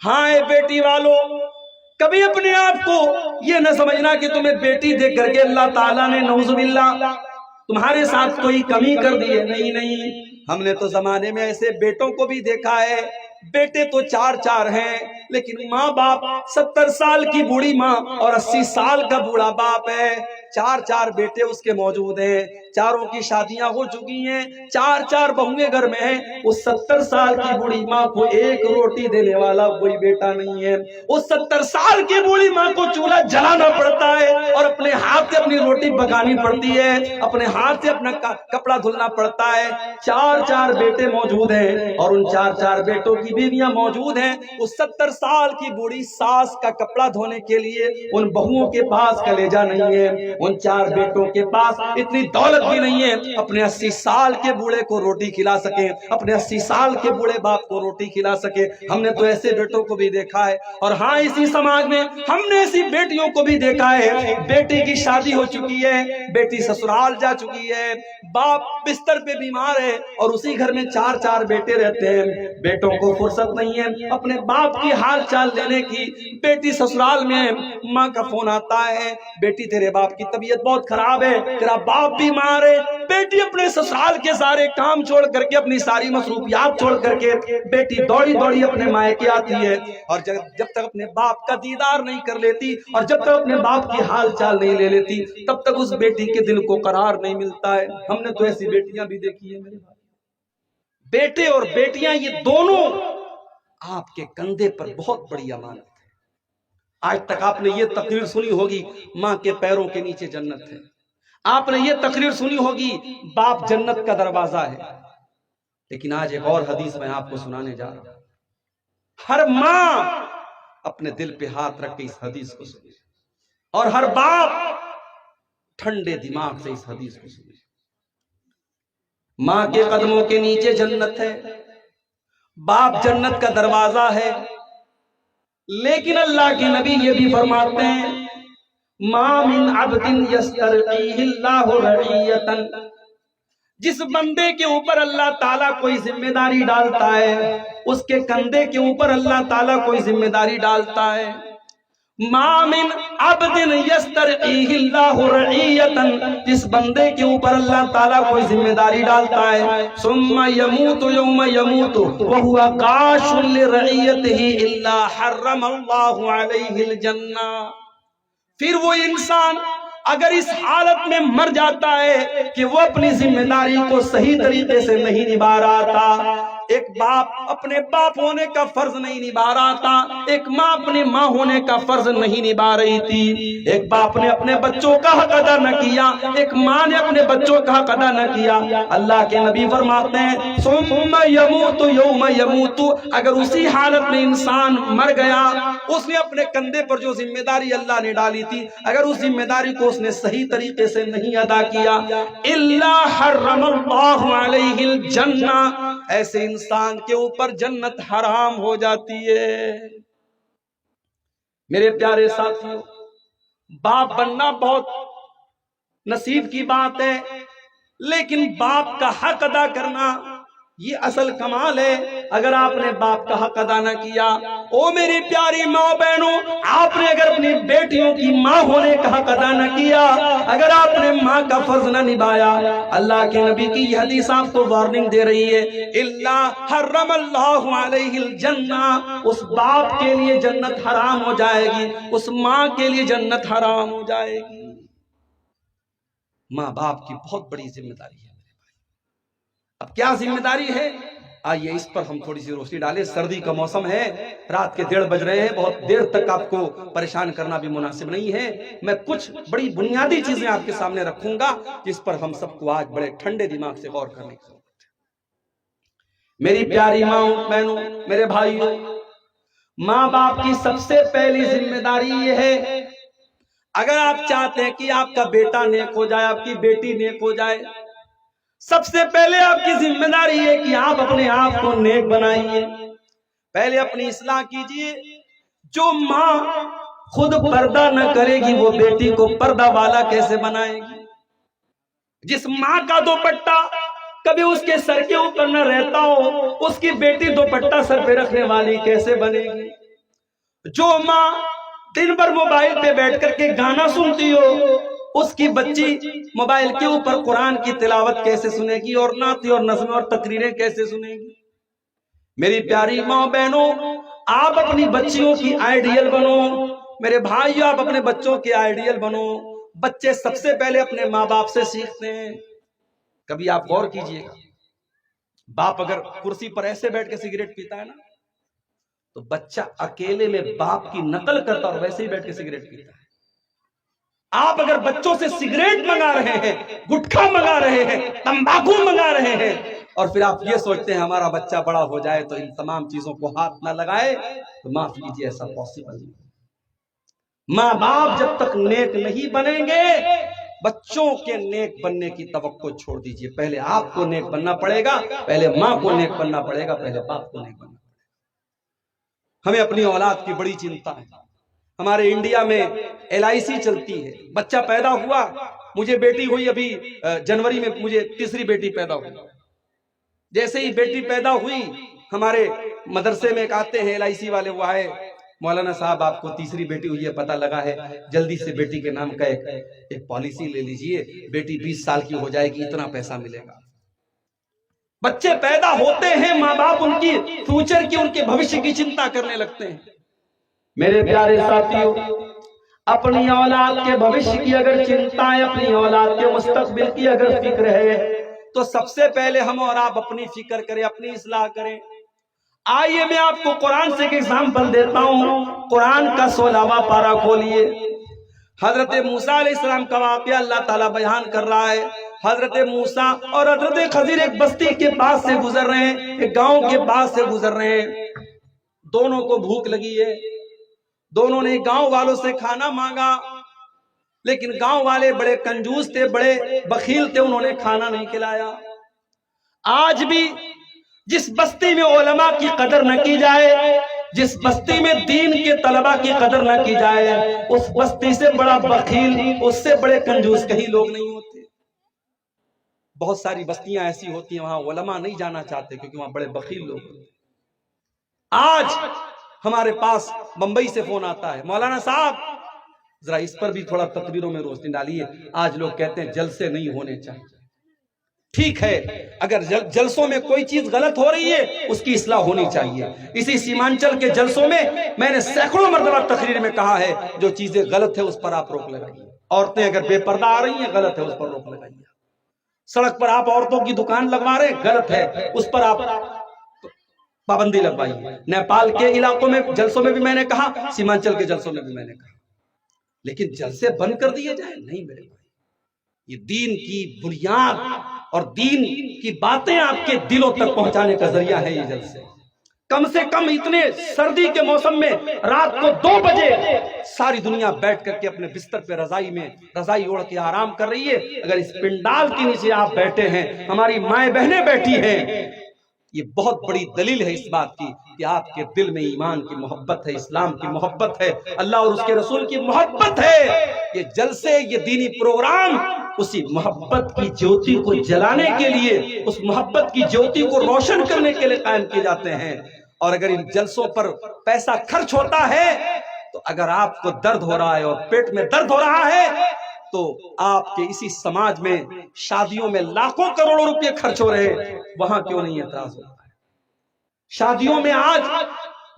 ہاں اے بیٹی والو، کبھی اپنے آپ کو یہ نہ سمجھنا کہ تمہیں بیٹی دیکھ کر کے اللہ تعالیٰ نے نعوذ باللہ تمہارے ساتھ کوئی کمی کر دی ہے۔ نہیں نہیں، ہم نے تو زمانے میں ایسے بیٹوں کو بھی دیکھا ہے، بیٹے تو چار چار ہیں لیکن ماں باپ 70 سال کی بوڑھی ماں اور 80 سال کا بوڑھا باپ ہے، چار چار بیٹے اس کے موجود ہیں، چاروں کی شادیاں ہو چکی ہیں، چار چار بہویں گھر میں ہیں۔ اس 70 سال کی بوڑھی ماں کو ایک روٹی دینے والا کوئی بیٹا نہیں ہے، اس 70 سال کی بوڑھی ماں کو چولہا جلانا پڑتا ہے اور اپنے ہاتھ سے اپنی روٹی پکانی پڑتی ہے، اپنے ہاتھ سے اپنا کپڑا دھلنا پڑتا ہے۔ چار چار بیٹے موجود ہیں اور ان چار چار بیٹوں کی بیویاں موجود ہیں۔ اس 70 سال کی بوڑھی ساس کا کپڑا دھونے کے لیے ان بہوؤں کے پاس کلیجہ نہیں ہے، ان چار بیٹوں کے پاس اتنی دولت بھی نہیں ہے اپنے 80 سال کے بوڑھے کو روٹی کھلا سکے، اپنے 80 سال کے بوڑھے باپ کو روٹی کھلا سکے۔ ہم نے تو ایسے بیٹوں کو بھی دیکھا ہے، اور ہاں اسی سماج میں ہم نے ایسی بیٹیوں کو بھی دیکھا ہے، بیٹی کی شادی ہو چکی ہے، بیٹی سسرال جا چکی ہے، باپ بستر پہ بیمار ہے اور اسی گھر میں چار چار بیٹے رہتے ہیں، بیٹوں کو فرصت نہیں ہے اپنے باپ کی حال چال لینے کی۔ بیٹی سسرال میں ماں کا فون آتا ہے، بیٹی تیرے باپ کی طبیعت بہت خراب ہے، تیرا باپ بیمار ہے۔ بیٹی اپنے سسرال کے سارے کام چھوڑ کر کے، اپنی ساری مصروفیات چھوڑ کر کے بیٹی دوڑی دوڑی اپنے مائکے آتی ہے، اور جب تک اپنے باپ کا دیدار نہیں کر لیتی اور جب تک اپنے باپ کی حال چال نہیں لے لیتی تب تک اس بیٹی کے دل کو قرار نہیں ملتا ہے۔ ہم نے تو ایسی بیٹیاں بھی دیکھی ہیں میرے بھائی۔ بیٹے اور بیٹیاں یہ دونوں آپ کے کندھے پر بہت بڑی امانت ہے۔ آج تک آپ نے یہ تقریر سنی ہوگی ماں کے پیروں کے نیچے جنت ہے، آپ نے یہ تقریر سنی ہوگی باپ جنت کا دروازہ ہے، لیکن آج ایک اور حدیث میں آپ کو سنانے جا رہا ہوں۔ ہر ماں اپنے دل پہ ہاتھ رکھ کے اس حدیث کو سنے، اور ہر باپ ٹھنڈے دماغ سے اس حدیث کو سنے۔ ماں کے قدموں کے نیچے جنت ہے، باپ جنت کا دروازہ ہے، لیکن اللہ کے نبی یہ بھی فرماتے ہیں ما من عبد یسترعیہ اللہ رعیۃ، جس بندے کے اوپر اللہ تعالیٰ کوئی ذمہ داری ڈالتا ہے، اس کے کندھے کے اوپر اللہ تعالیٰ کوئی ذمہ داری ڈالتا ہے۔ ما من عبد یسترعیہ اللہ رعیۃ، جس بندے کے اوپر اللہ تعالیٰ کوئی ذمہ داری ڈالتا ہے، ثم یموت یوم یموت وہو غاش لرعیتہ الا حرم اللہ علیہ الجنہ، پھر وہ انسان اگر اس حالت میں مر جاتا ہے کہ وہ اپنی ذمہ داری کو صحیح طریقے سے نہیں نبھا رہا تھا، ایک باپ اپنے باپ ہونے کا فرض نہیں نبھا رہا تھا، ایک ماں اپنی ماں ہونے کا فرض نہیں نبھا رہی تھی، ایک باپ نے اپنے بچوں کا حق ادا نہ کیا، ایک ماں نے اپنے بچوں کا حق ادا نہ کیا، اللہ کے نبی فرماتے ہیں ثم یموت یوم یموت، اگر اسی حالت میں انسان مر گیا، اس نے اپنے کندھے پر جو ذمہ داری اللہ نے ڈالی تھی اگر اس ذمہ داری کو اس نے صحیح طریقے سے نہیں ادا کیا، الا حرم اللہ علیہ الجنہ، ایسے انسان کے اوپر جنت حرام ہو جاتی ہے۔ میرے پیارے ساتھیوں، باپ بننا بہت نصیب کی بات ہے، لیکن باپ کا حق ادا کرنا یہ اصل کمال ہے۔ اگر آپ نے باپ کا حق ادا نہ کیا، او میری پیاری ماں بہنوں، آپ نے اگر اپنی بیٹیوں کی ماں ہونے کا حق ادا نہ کیا، اگر آپ نے ماں کا فرض نہ نبھایا، اللہ کے نبی کی یہ حدیث آپ کو وارننگ دے رہی ہے، الا حرم اللہ علیہ الجنہ، اس باپ کے لیے جنت حرام ہو جائے گی، اس ماں کے لیے جنت حرام ہو جائے گی۔ ماں باپ کی بہت بڑی ذمہ داری ہے۔ اب کیا ذمہ داری ہے؟ آئیے اس پر ہم تھوڑی سی روشنی ڈالیں۔ سردی کا موسم ہے، رات کے 1:30 بج رہے ہیں، بہت دیر تک آپ کو پریشان کرنا بھی مناسب نہیں ہے۔ میں کچھ بڑی بنیادی چیزیں آپ کے سامنے رکھوں گا جس پر ہم سب کو آج بڑے ٹھنڈے دماغ سے غور کرنے کی ضرورت ہے۔ میری پیاری ماں بہنوں، میرے بھائیوں، ماں باپ کی سب سے پہلی ذمہ داری یہ ہے، اگر آپ چاہتے ہیں کہ آپ کا بیٹا نیک ہو جائے، آپ کی بیٹی نیک ہو جائے، سب سے پہلے آپ کی ذمہ داری ہے کہ آپ اپنے آپ کو نیک بنائیے، پہلے اپنی اصلاح کیجئے۔ جو ماں خود پردہ نہ کرے گی وہ بیٹی کو پردہ والا کیسے بنائے گی؟ جس ماں کا دوپٹہ کبھی اس کے سر کے اوپر نہ رہتا ہو، اس کی بیٹی دوپٹہ سر پہ رکھنے والی کیسے بنے گی؟ جو ماں دن بھر موبائل پہ بیٹھ کر کے گانا سنتی ہو، اس کی بچی موبائل کے اوپر قرآن کی تلاوت کیسے سنے گی اور نعتیں اور نظمیں اور تقریریں کیسے سنے گی؟ میری پیاری ماں بہنوں، آپ اپنی بچیوں کی آئیڈیل بنو، میرے بھائیو آپ اپنے بچوں کے آئیڈیل بنو۔ بچے سب سے پہلے اپنے ماں باپ سے سیکھتے ہیں۔ کبھی آپ غور کیجئے گا، باپ اگر کرسی پر ایسے بیٹھ کے سگریٹ پیتا ہے نا، تو بچہ اکیلے میں باپ کی نقل کرتا اور ویسے ہی بیٹھ کے سگریٹ پیتا ہے۔ آپ اگر بچوں سے سگریٹ منگا رہے ہیں، گٹکا منگا رہے ہیں، تمباکو منگا رہے ہیں، اور پھر آپ یہ سوچتے ہیں ہمارا بچہ بڑا ہو جائے تو ان تمام چیزوں کو ہاتھ نہ لگائے، تو معاف کیجیے، ایسا پاسبل نہیں۔ ماں باپ جب تک نیک نہیں بنیں گے، بچوں کے نیک بننے کی توقع چھوڑ دیجئے۔ پہلے آپ کو نیک بننا پڑے گا، پہلے ماں کو نیک بننا پڑے گا، پہلے باپ کو نیک بننا پڑے گا۔ ہمیں اپنی اولاد کی بڑی چنتا ہے۔ ہمارے انڈیا میں LIC چلتی ہے، بچہ پیدا ہوا، مجھے بیٹی ہوئی ابھی جنوری میں، مجھے تیسری بیٹی پیدا ہوئی۔ جیسے ہی بیٹی پیدا ہوئی، ہمارے مدرسے میں ایک آتے ہیں LIC والے، وہ آئے، مولانا صاحب آپ کو تیسری بیٹی ہوئی ہے، پتہ لگا ہے، جلدی سے بیٹی کے نام کا ایک پالیسی لے لیجئے، بیٹی 20 سال کی ہو جائے گی، اتنا پیسہ ملے گا۔ بچے پیدا ہوتے ہیں، ماں باپ ان کی فیوچر کی، ان کے بھوشیہ کی چنتا کرنے لگتے ہیں۔ میرے پیارے ساتھیوں، اپنی اولاد کے بھوشیہ کی اگر چنتا ہے، اپنی اولاد کے مستقبل کی اگر فکر ہے، تو سب سے پہلے ہم اور آپ اپنی فکر کریں، اپنی اصلاح کریں۔ آئیے میں آپ کو قرآن سے ایک ایگزامپل دیتا ہوں۔ قرآن کا 16واں پارہ کھولیے۔ حضرت موسیٰ علیہ السلام کا واقعہ اللہ تعالیٰ بیان کر رہا ہے۔ حضرت موسیٰ اور حضرت خضر ایک بستی کے پاس سے گزر رہے ہیں، ایک گاؤں کے پاس سے گزر رہے ہیں۔ دونوں کو بھوک لگی ہے، دونوں نے گاؤں والوں سے کھانا مانگا، لیکن گاؤں والے بڑے کنجوس تھے، بڑے بخیل تھے، انہوں نے کھانا نہیں کھلایا۔ آج بھی جس بستی میں علماء کی قدر نہ کی جائے، جس بستی میں دین کے طلباء کی قدر نہ کی جائے، اس بستی سے بڑا بخیل، اس سے بڑے کنجوس کہیں لوگ نہیں ہوتے۔ بہت ساری بستیاں ایسی ہوتی ہیں وہاں علماء نہیں جانا چاہتے کیونکہ وہاں بڑے بخیل لوگ ہوتے ہیں۔ آج ہمارے پاس بمبئی سے فون آتا ہے، مولانا صاحب ذرا اس پر بھی تھوڑا تقریروں میں روشنی ڈالیے، آج لوگ کہتے ہیں جلسے نہیں ہونے چاہیے۔ ٹھیک ہے، اگر جلسوں میں کوئی چیز غلط ہو رہی ہے اس کی اصلاح ہونی چاہیے۔ اسی سیمانچل کے جلسوں میں نے سینکڑوں مرتبہ تقریر میں کہا ہے، جو چیزیں غلط ہیں اس پر آپ روک لگائیے۔ عورتیں اگر بے پردہ آ رہی ہیں، غلط ہے، اس پر روک لگائیے۔ سڑک پر آپ عورتوں کی دکان لگوا رہے ہیں، غلط ہے، اس پر آپ پابندی لگوائیے۔ نیپال کے علاقوں میں جلسوں میں بھی میں نے کہا، سیمانچل کے جلسوں میں بھی میں نے کہا، لیکن جلسے بند کر دیے جائیں؟ نہیں میرے بھائی، یہ دین کی بنیاد اور دین کی باتیں آپ کے دلوں تک پہنچانے کا ذریعہ ہے یہ جلسے۔ کم سے کم اتنے سردی کے موسم میں رات کو 2 بجے ساری دنیا بیٹھ کر کے اپنے بستر پہ رضائی اوڑھ کے آرام کر رہی ہے۔ اگر اس پنڈال کے نیچے آپ بیٹھے ہیں، ہماری مائیں بہنیں بیٹھی ہیں، یہ بہت بڑی دلیل ہے اس بات کی کہ آپ کے دل میں ایمان کی محبت ہے، اسلام کی محبت ہے، اللہ اور اس کے رسول کی محبت ہے۔ یہ جلسے، یہ دینی پروگرام اسی محبت کی جوتی کو جلانے کے لیے، اس محبت کی جوتی کو روشن کرنے کے لیے قائم کیے جاتے ہیں۔ اور اگر ان جلسوں پر پیسہ خرچ ہوتا ہے تو اگر آپ کو درد ہو رہا ہے اور پیٹ میں درد ہو رہا ہے تو آپ کے اسی سماج میں شادیوں میں لاکھوں کروڑوں روپے خرچ ہو رہے ہیں، وہاں کیوں نہیں اعتراض ہوتا ہے؟ شادیوں میں آج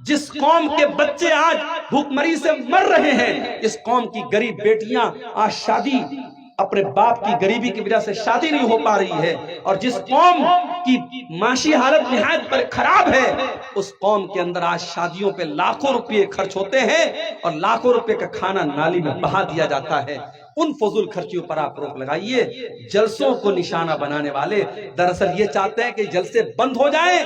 جس قوم کے بچے آج بھوک مری سے مر رہے ہیں، اس قوم کی غریب بیٹیاں آج شادی اپنے باپ کی غریبی کی وجہ سے شادی نہیں ہو پا رہی ہے، اور جس قوم کی معاشی حالت نہایت پر خراب ہے، اس قوم کے اندر آج شادیوں پہ لاکھوں روپے خرچ ہوتے ہیں اور لاکھوں روپے کا کھانا نالی میں بہا دیا جاتا ہے۔ ان فضول خرچیوں پر آپ روک لگائیے۔ جلسوں کو نشانہ بنانے والے دراصل یہ چاہتے ہیں کہ جلسے بند ہو جائیں،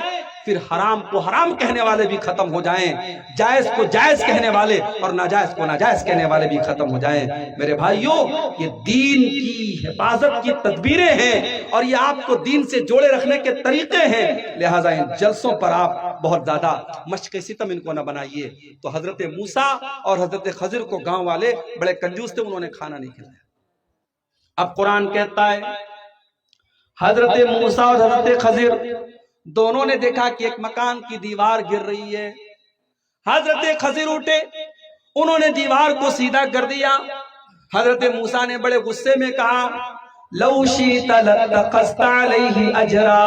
پھر حرام کو حرام کہنے والے بھی ختم ہو جائیں، جائز کو جائز کہنے والے اور ناجائز کو ناجائز کہنے والے بھی ختم ہو جائیں۔ میرے بھائیوں، یہ دین کی حفاظت کی تدبیریں ہیں اور یہ آپ کو دین سے جوڑے رکھنے کے طریقے ہیں، لہٰذا ان جلسوں پر آپ بہت زیادہ مشق ستم ان کو نہ بنائیے۔ تو حضرت موسیٰ اور حضرت خضر کو گاؤں والے بڑے کنجوس تھے، انہوں نے کھانا نہیں کھلایا۔ اب قرآن کہتا ہے حضرت موسیٰ اور حضرت خضر دونوں نے دیکھا کہ ایک مکان کی دیوار گر رہی ہے، حضرت خضر اٹھے، انہوں نے دیوار کو سیدھا کر دیا۔ حضرت موسیٰ نے بڑے غصے میں کہا لو شئت لاتخذت علیہ اجرا،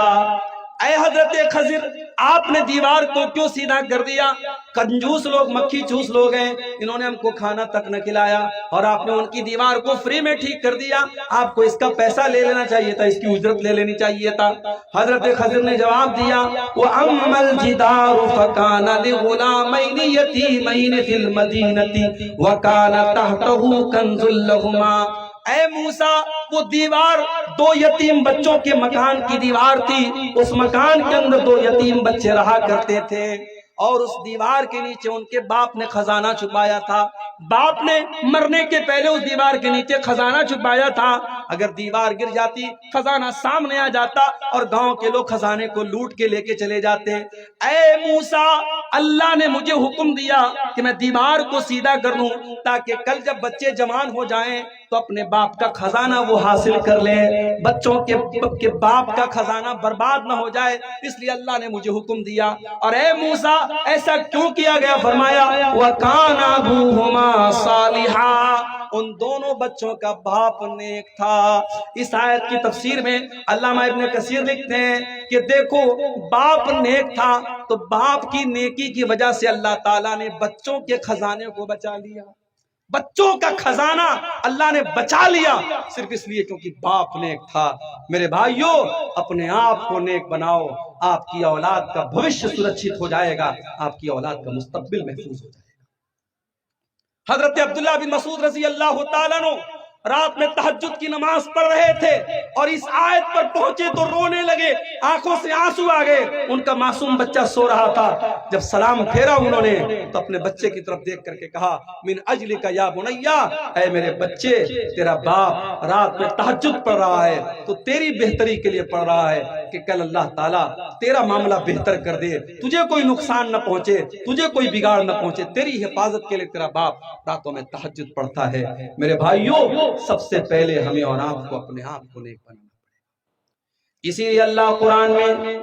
اے حضرت خضر آپ نے دیوار کو کیوں سیدھا کر دیا؟ کنجوس لوگ، مکھی چوس لوگ ہیں، انہوں نے ہم کو کھانا تک نہ کھلایا اور آپ نے ان کی دیوار کو فری میں ٹھیک کر دیا، آپ کو اس کا پیسہ لے لینا چاہیے تھا، اس کی اجرت لے لینی چاہیے تھا۔ حضرت خضر نے جواب دیا وَأَمَّا الْجِدَارُ فَكَانَ لِغُلَامَيْنِ يَتِيمَيْنِ فِي الْمَدِينَةِ وَكَانَ تَحْتَهُ كَنْزٌ لَهُمَا، اے موسیٰ وہ دیوار دو یتیم بچوں کے مکان کی دیوار تھی، اس مکان کے اندر دو یتیم بچے رہا کرتے تھے اور اس دیوار کے نیچے ان کے باپ نے خزانہ چھپایا تھا، باپ نے مرنے کے پہلے اس دیوار کے نیچے خزانہ چھپایا تھا، اگر دیوار گر جاتی خزانہ سامنے آ جاتا اور گاؤں کے لوگ خزانے کو لوٹ کے لے کے چلے جاتے۔ اے موسیٰ اللہ نے مجھے حکم دیا کہ میں دیوار کو سیدھا کر دوں تاکہ کل جب بچے جوان ہو جائیں تو اپنے باپ کا خزانہ وہ حاصل کر لیں، بچوں کے باپ کا خزانہ برباد نہ ہو جائے، اس لیے اللہ نے مجھے حکم دیا۔ اور اے موسیٰ ایسا کیوں کیا گیا؟ فرمایا وَكَانَ أَبُوهُمَا صَالِحًا، ان دونوں بچوں کا باپ نیک تھا۔ اس آیت کی تفسیر میں علامہ ابن کثیر لکھتے ہیں کہ دیکھو باپ نیک تھا تو باپ کی نیکی کی وجہ سے اللہ تعالیٰ نے بچوں کے خزانے کو بچا لیا، بچوں کا خزانہ اللہ نے بچا لیا صرف اس لیے کیونکہ باپ نیک تھا۔ میرے بھائیوں اپنے آپ کو نیک بناؤ، آپ کی اولاد کا بھوشیہ سرکشت ہو جائے گا، آپ کی اولاد کا مستقبل محفوظ ہو جائے گا۔ حضرت عبداللہ بن مسعود رضی اللہ تعالیٰ عنہ رات میں تہجد کی نماز پڑھ رہے تھے اور اس آیت پر پہنچے تو رونے لگے، آنکھوں سے آنسو آ گئے، ان کا معصوم بچہ سو رہا تھا۔ جب سلام پھیرا انہوں نے تو اپنے بچے کی طرف دیکھ کر کے کہا من اجلک یا بنیا، اے میرے بچے تیرا باپ رات میں تہجد پڑھ رہا ہے تو تیری بہتری کے لیے پڑھ رہا ہے کہ کل اللہ تعالیٰ تیرا معاملہ بہتر کر دے، تجھے کوئی نقصان نہ پہنچے، تجھے کوئی بگاڑ نہ پہنچے، تیری حفاظت کے لیے تیرا باپ راتوں میں تہجد پڑھتا ہے۔ میرے بھائیوں سب سے پہلے ہمیں اور آپ کو اپنے آپ کو نیک بنانا پڑے۔ اسی لیے اللہ قرآن میں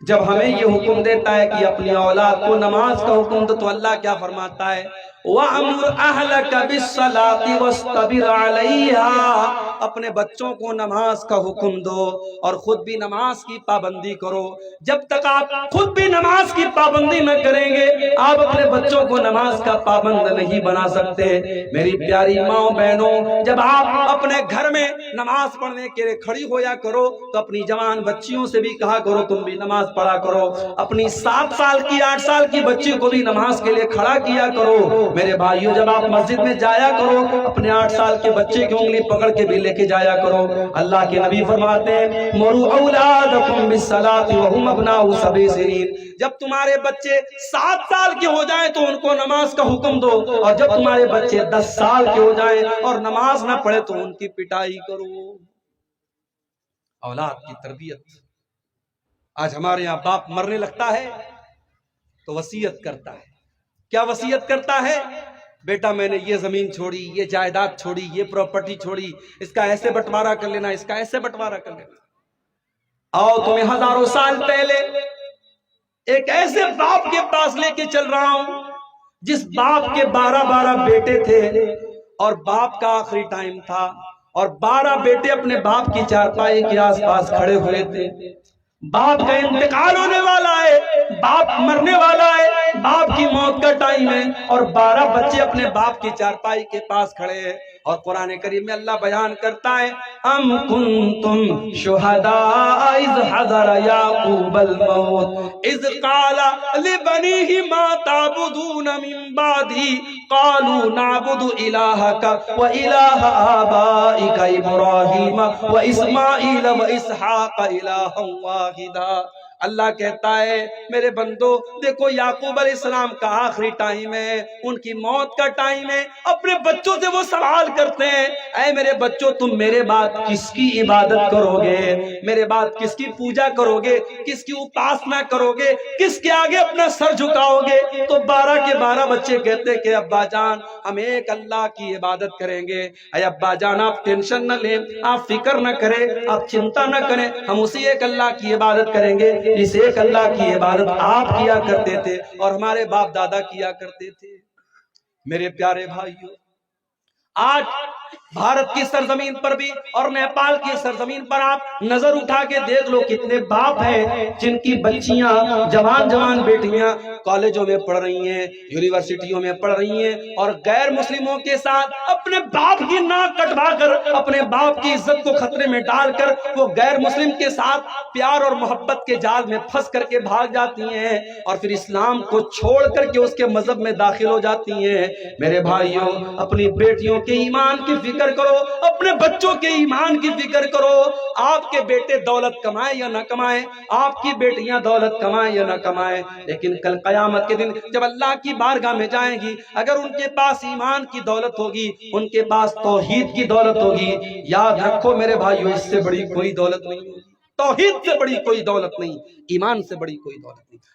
جب ہمیں یہ حکم دیتا ہے کہ اپنی اولاد کو نماز کا حکم دو تو اللہ کیا فرماتا ہے وَأَمُرْ أَهْلَكَ بِالصَّلَاةِ وَاسْتَبِرْ عَلَيْهَا، اپنے بچوں کو نماز کا حکم دو اور خود بھی نماز کی پابندی کرو۔ جب تک آپ خود بھی نماز کی پابندی نہ کریں گے آپ اپنے بچوں کو نماز کا پابند نہیں بنا سکتے۔ میری پیاری ماں بہنوں جب آپ اپنے گھر میں نماز پڑھنے کے لیے کھڑی ہویا کرو تو اپنی جوان بچیوں سے بھی کہا کرو تم بھی نماز پڑھا کرو، اپنی 7 سال کی 8 سال کی بچی کو بھی نماز کے لیے کھڑا کیا کرو۔ میرے بھائیوں جب آپ مسجد میں جایا کرو اپنے 8 سال کے بچے کی انگلی پکڑ کے بھی لے کے جایا کرو۔ اللہ کے نبی فرماتے ہیں مروا اولادکم بالصلاۃ وهم ابناء 7 سنین، جب تمہارے بچے 7 سال کے ہو جائیں تو ان کو نماز کا حکم دو اور جب تمہارے بچے 10 سال کے ہو جائیں اور نماز نہ پڑھے تو ان کی پٹائی کرو۔ اولاد کی تربیت، آج ہمارے یہاں باپ مرنے لگتا ہے تو وصیت کرتا ہے، کیا وصیت کرتا ہے بیٹا میں نے یہ زمین چھوڑی، یہ جائیداد چھوڑی، یہ پراپرٹی چھوڑی، اس کا ایسے بٹوارا کر لینا، اس کا ایسے بٹوارا کر لینا۔ آؤ تمہیں ہزاروں سال پہلے ایک ایسے باپ کے پاس لے کے چل رہا ہوں جس باپ کے 12 بیٹے تھے اور باپ کا آخری ٹائم تھا اور 12 بیٹے اپنے باپ کی چارپائی کے آس پاس کھڑے ہوئے تھے۔ باپ کا انتقال ہونے والا ہے، باپ مرنے والا ہے، باپ کی موت کا ٹائم ہے اور 12 بچے اپنے باپ کی چارپائی کے پاس کھڑے ہیں۔ اور قرآن کریم میں اللہ بیان کرتا ہے ام کنتم شہداء اذ حضر یعقوب الموت اذ قال لبنیہ ما تعبدون من بعدی قالوا نعبد الہک و الہ آبائک ابراہیم و اسماعیل و اسحاق الہا واحدا۔ اللہ کہتا ہے میرے بندو دیکھو یعقوب علیہ السلام کا آخری ٹائم ہے، ان کی موت کا ٹائم ہے، اپنے بچوں سے وہ سوال کرتے ہیں اے میرے بچوں تم میرے بعد کس کی عبادت کرو گے، میرے بعد کس کی پوجا کرو گے، کس کی اپاسنا کرو گے، کس کے آگے اپنا سر جھکاؤ گے؟ تو 12 کے 12 بچے کہتے کہ ابا جان ہم ایک اللہ کی عبادت کریں گے۔ اے ابا جان آپ ٹینشن نہ لیں، آپ فکر نہ کریں، آپ چنتا نہ کریں، ہم اسی ایک اللہ کی عبادت کریں گے۔ اس ایک اللہ کی عبادت آپ کیا کرتے تھے اور ہمارے باپ دادا کیا کرتے تھے۔ میرے پیارے بھائیوں، آج بھارت کی سرزمین پر بھی اور نیپال کی سرزمین پر آپ نظر اٹھا کے دیکھ لو، کتنے باپ ہیں جن کی بچیاں جوان بیٹیاں کالجوں میں پڑھ رہی ہیں، یونیورسٹیوں میں پڑھ رہی ہیں، اور غیر مسلموں کے ساتھ اپنے باپ کی ناک کٹوا کر، اپنے باپ کی عزت کو خطرے میں ڈال کر وہ غیر مسلم کے ساتھ پیار اور محبت کے جال میں پھنس کر کے بھاگ جاتی ہیں اور پھر اسلام کو چھوڑ کر کے اس کے مذہب میں داخل ہو جاتی ہیں۔ میرے بھائیوں، اپنی بیٹیوں کے ایمان کی فکر کرو، اپنے بچوں کے ایمان کی فکر کرو۔ آپ کے بیٹے دولت کمائیں یا نہ کمائیں، آپ کی بیٹیاں دولت کمائیں یا نہ کمائیں، لیکن کل قیامت کے دن جب اللہ کی بارگاہ میں جائیں گی، اگر ان کے پاس ایمان کی دولت ہوگی، ان کے پاس توحید کی دولت ہوگی، یاد رکھو میرے بھائیوں، اس سے بڑی کوئی دولت نہیں ہوگی، توحید سے بڑی کوئی دولت نہیں، ایمان سے بڑی کوئی دولت نہیں۔